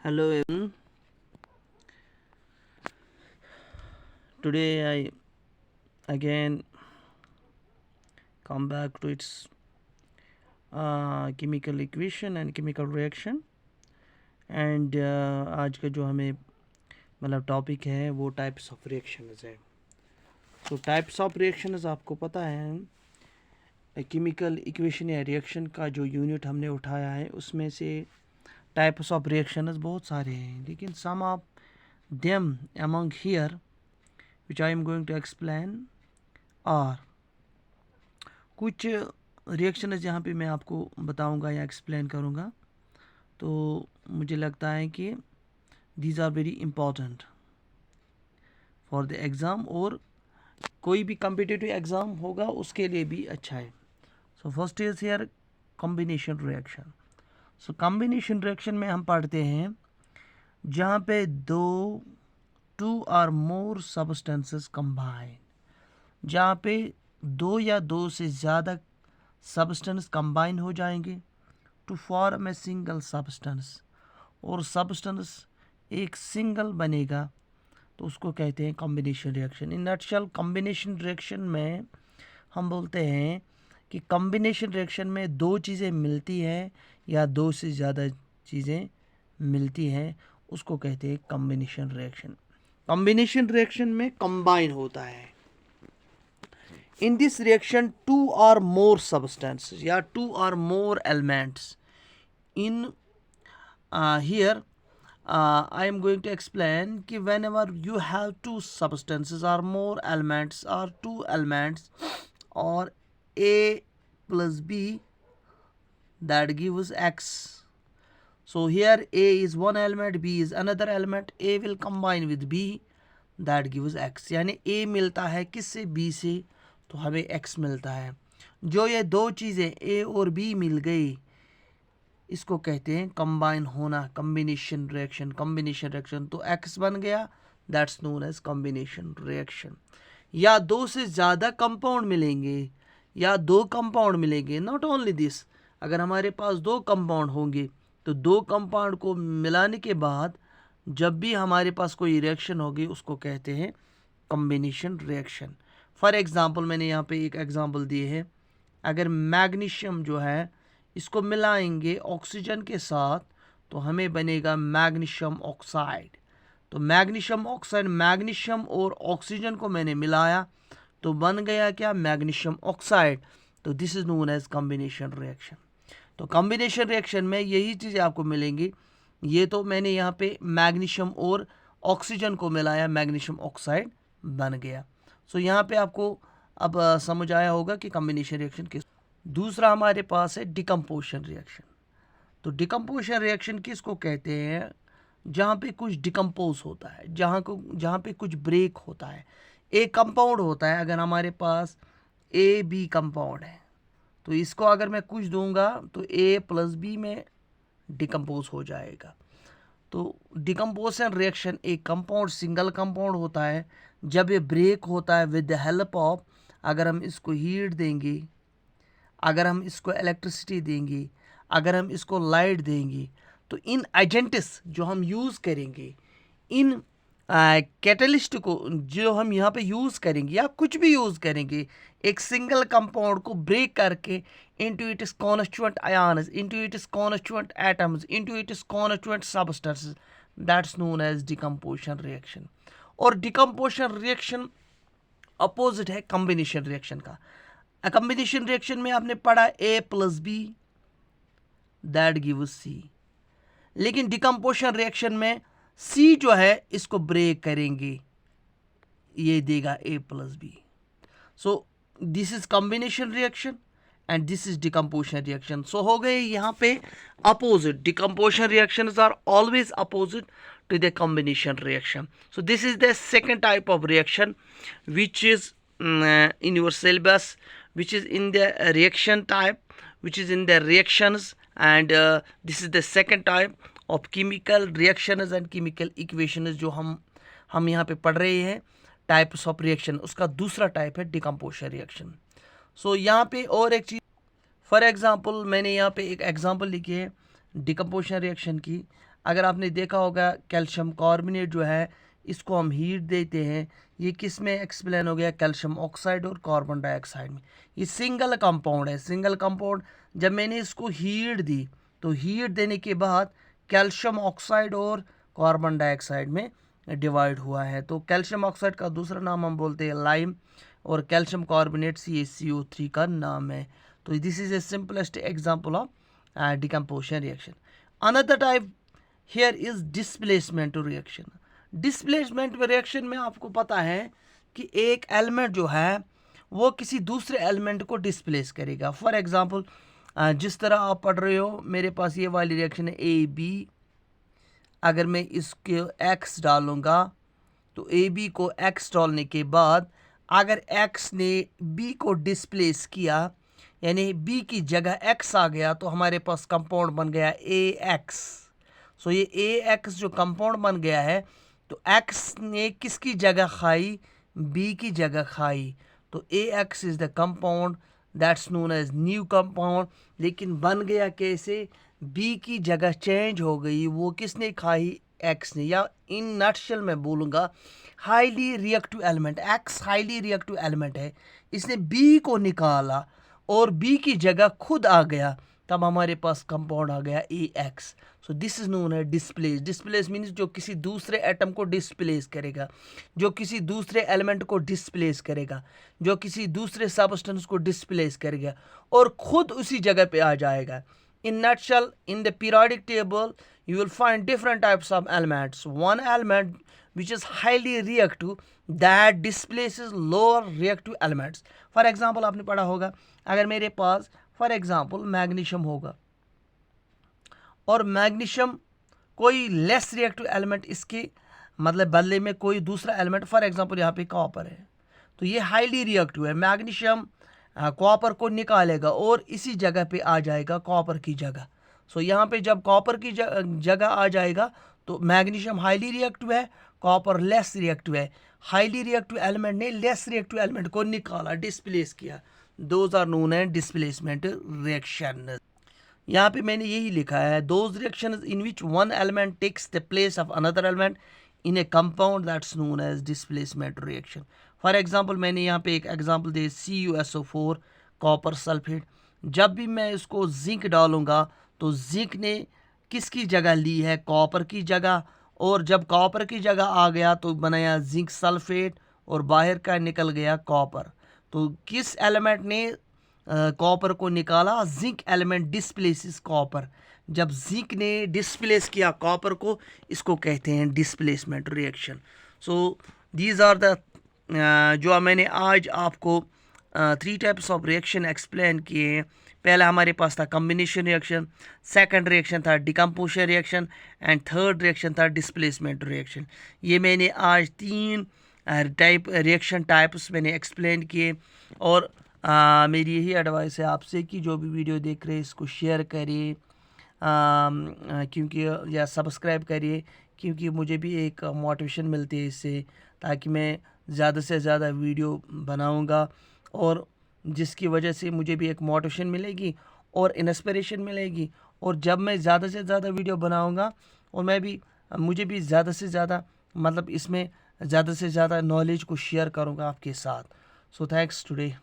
Hello everyone. Today I again come back to its chemical equation and chemical reaction and आज का जो हमें मतलब टॉपिक है वो टाइप्स ऑफ रिएक्शंस है. तो टाइप्स ऑफ रिएक्शंस आपको पता है केमिकल इक्वेशन या रिएक्शन का जो यूनिट हमने उठाया है उसमें से टाइप्स ऑफ रिएक्शंस बहुत सारे हैं, लेकिन some of them among here which I am going to explain are कुछ रिएक्शंस यहाँ पे मैं आपको बताऊंगा या एक्सप्लेन करूँगा. तो मुझे लगता है कि these are very important for the exam, और कोई भी कम्पिटिटिव एग्ज़ाम होगा उसके लिए भी अच्छा है. So first is here combination reaction. So combination reaction में हम पढ़ते हैं जहाँ पे two or more substances combine, जहाँ पे दो या दो से ज़्यादा सब्सटेंस कंबाइन हो जाएंगे to form a single substance, और सब्सटेंस एक सिंगल बनेगा तो उसको कहते हैं combination reaction. In nutshell combination reaction में हम बोलते हैं कि कॉम्बिनेशन रिएक्शन में दो चीज़ें मिलती हैं या दो से ज़्यादा चीज़ें मिलती हैं, उसको कहते हैं कॉम्बिनेशन रिएक्शन. कॉम्बिनेशन रिएक्शन में कंबाइन होता है. In this reaction, two or more substances, yeah, two or more elements. In here, I am going to explain कि whenever you have two substances or more elements or two elements or A plus B, that gives X. So here A is one element, B is another element. A will combine with B, that gives X. यानी A मिलता है किससे? B से, तो हमें X मिलता है. जो ये दो चीज़ें A और B मिल गई इसको कहते हैं कंबाइन होना, कॉम्बिनेशन रिएक्शन. कॉम्बिनेशन रिएक्शन तो X बन गया, that's known as combination reaction. या दो से ज़्यादा कंपाउंड मिलेंगे या दो कंपाउंड मिलेंगे, नॉट ओनली दिस. अगर हमारे पास दो कंपाउंड होंगे तो दो कंपाउंड को मिलाने के बाद जब भी हमारे पास कोई रिएक्शन होगी उसको कहते हैं कॉम्बिनेशन रिएक्शन. फॉर एग्ज़ाम्पल मैंने यहाँ पे एक एग्ज़ाम्पल दिए है. अगर मैग्नीशियम जो है इसको मिलाएंगे ऑक्सीजन के साथ तो हमें बनेगा मैग्नीशियम ऑक्साइड. तो मैग्नीशियम ऑक्साइड, मैग्नीशियम और ऑक्सीजन को मैंने मिलाया तो बन गया क्या? Magnesium oxide. तो this is known as combination reaction. तो कॉम्बिनेशन रिएक्शन में यही चीज़ें आपको मिलेंगी. ये तो मैंने यहाँ पे मैग्नीशियम और ऑक्सीजन को मिलाया, मैग्नीशियम ऑक्साइड बन गया. सो यहाँ पे आपको अब समझ आया होगा कि कॉम्बिनेशन रिएक्शन किस. दूसरा हमारे पास है डिकम्पोजिशन रिएक्शन. तो डिकम्पोजिशन रिएक्शन किसको कहते हैं? जहाँ पे कुछ डिकम्पोज होता है, जहाँ पे कुछ ब्रेक होता है. एक कंपाउंड होता है, अगर हमारे पास ए बी कंपाउंड है तो इसको अगर मैं कुछ दूंगा तो ए प्लस बी में डिकम्पोज हो जाएगा. तो डिकम्पोजिशन रिएक्शन एक कंपाउंड, सिंगल कंपाउंड होता है. जब ये ब्रेक होता है विद द हेल्प ऑफ, अगर हम इसको हीट देंगे, अगर हम इसको इलेक्ट्रिसिटी देंगे, अगर हम इसको लाइट देंगे, तो इन एजेंट्स जो हम यूज़ करेंगे, इन कैटलिस्ट को जो हम यहाँ पे यूज़ करेंगे या कुछ भी यूज़ करेंगे, एक सिंगल कंपाउंड को ब्रेक करके into its constituent ions, into its constituent atoms, into its constituent substances, that's known as decomposition reaction. और डिकम्पोजिशन रिएक्शन अपोजिट है कॉम्बिनेशन रिएक्शन का. कॉम्बिनेशन रिएक्शन में आपने पढ़ा A plus B that gives C, लेकिन decomposition reaction में C जो है इसको ब्रेक करेंगे, ये देगा A plus B. So this is combination reaction and this is decomposition reaction. So हो गए यहाँ पे opposite. Decomposition reactions are always opposite to the combination reaction. So this is the second type of reaction which is in your syllabus, which is in the reaction type, which is in the reactions, and this is the second type of chemical reactions and chemical equations जो हम यहाँ पे पढ़ रहे हैं. Types of reaction, उसका दूसरा type है डिकम्पोजिशन रिएक्शन. सो यहाँ पे और एक चीज़, फॉर एग्जांपल मैंने यहाँ पे एक एग्जांपल लिखी है डिकम्पोजिशन रिएक्शन की. अगर आपने देखा होगा कैल्शियम कार्बोनेट जो है इसको हम हीट देते हैं, ये किस में एक्सप्लेन हो गया, कैल्शियम ऑक्साइड और कार्बन डाइऑक्साइड में। ये सिंगल कंपाउंड है, सिंगल कंपाउंड। जब मैंने इसको हीट दी तो हीट देने के बाद कैल्शियम ऑक्साइड और कार्बन डाइऑक्साइड में डिवाइड हुआ है। तो कैल्शियम ऑक्साइड का दूसरा नाम हम बोलते हैं लाइम, और कैल्शियम कार्बोनेट CaCO3 का नाम है। तो this is a simplest example of decomposition reaction. Another type here is displacement reaction. Displacement reaction में आपको पता है कि एक एलिमेंट जो है वो किसी दूसरे एलिमेंट को डिस्प्लेस करेगा। फॉर एग्जांपल जिस तरह आप पढ़ रहे हो, मेरे पास ये वाली रिएक्शन है AB। अगर मैं इसके X डालूंगा तो AB को X डालने के बाद अगर X ने B को डिस्प्लेस किया, यानी B की जगह X आ गया, तो हमारे पास कंपाउंड बन गया AX। सो ये AX जो कंपाउंड बन गया है, तो X ने किसकी जगह खाई, B की जगह खाई। तो AX is the compound that's known as new compound. लेकिन बन गया कैसे, B की जगह चेंज हो गई, वो किसने खाई, X ने। या इन नटशेल में बोलूँगा, highly reactive element X highly reactive element है, इसने B को निकाला और B की जगह खुद आ गया, तब हमारे पास कंपाउंड आ गया AX। So this is known है डिस्प्लेस। डिस्प्लेस मीन्स जो किसी दूसरे एटम को डिस्प्लेस करेगा, जो किसी दूसरे एलिमेंट को डिस्प्लेस करेगा, जो किसी दूसरे सबस्टेंस को डिस्प्लेस करेगा और खुद उसी जगह पे आ जाएगा। In nutshell, in the periodic table, you will find different types of elements. One element which is highly reactive that displaces lower reactive elements. For example, आपने पढ़ा होगा, अगर मेरे पास for example मैग्नीशियम होगा और मैग्नीशियम कोई लेस रिएक्टिव एलिमेंट इसके मतलब बदले में कोई दूसरा एलिमेंट, फॉर एग्जांपल यहाँ पे कॉपर है, तो ये हाईली रिएक्टिव है। मैग्नीशियम कॉपर को निकालेगा और इसी जगह पे आ जाएगा कॉपर की जगह। सो यहाँ पे जब कॉपर की जगह आ जाएगा तो मैग्नीशियम हाईली रिएक्टिव है, कॉपर लेस रिएक्टिव है। हाईली रिएक्टिव एलिमेंट ने लेस रिएक्टिव एलिमेंट को निकाला, डिस्प्लेस किया। Those are known as displacement reaction. यहाँ पे मैंने यही लिखा है, those reactions in which one element takes the place of another element in a compound that's known as displacement reaction. For example मैंने यहाँ पे एक एग्जांपल दे, CuSO4 कॉपर सल्फेट। जब भी मैं इसको जिंक डालूंगा तो जिंक ने किसकी जगह ली है, कॉपर की जगह, और जब कॉपर की जगह आ गया तो बनाया जिंक सल्फेट और बाहर का निकल गया कॉपर। तो किस एलिमेंट ने कॉपर को निकाला, जिंक एलिमेंट डिस्प्लेसिस कॉपर। जब जिंक ने डिस्प्लेस किया कॉपर को, इसको कहते हैं displacement reaction. So these are the जो मैंने आज आपको 3 टाइप्स ऑफ रिएक्शन एक्सप्लेन किए हैं। पहला हमारे पास था कम्बिनेशन रिएक्शन, सेकंड रिएक्शन था decomposition reaction, and third reaction था डिस्प्लेसमेंट रिएक्शन। ये मैंने आज 3 रिएक्शन टाइप्स मैंने एक्सप्लेन किए। और मेरी यही एडवाइस है आपसे कि जो भी वीडियो देख रहे हैं इसको शेयर करिए, क्योंकि या सब्सक्राइब करिए, क्योंकि मुझे भी एक मोटिवेशन मिलती है इससे, ताकि मैं ज़्यादा से ज़्यादा वीडियो बनाऊंगा और जिसकी वजह से मुझे भी एक मोटिवेशन मिलेगी और इंस्पिरेशन मिलेगी। और जब मैं ज़्यादा से ज़्यादा वीडियो बनाऊंगा और मुझे भी ज़्यादा से ज़्यादा मतलब इसमें ज़्यादा से ज़्यादा नॉलेज को शेयर करूंगा आपके साथ। So thanks today.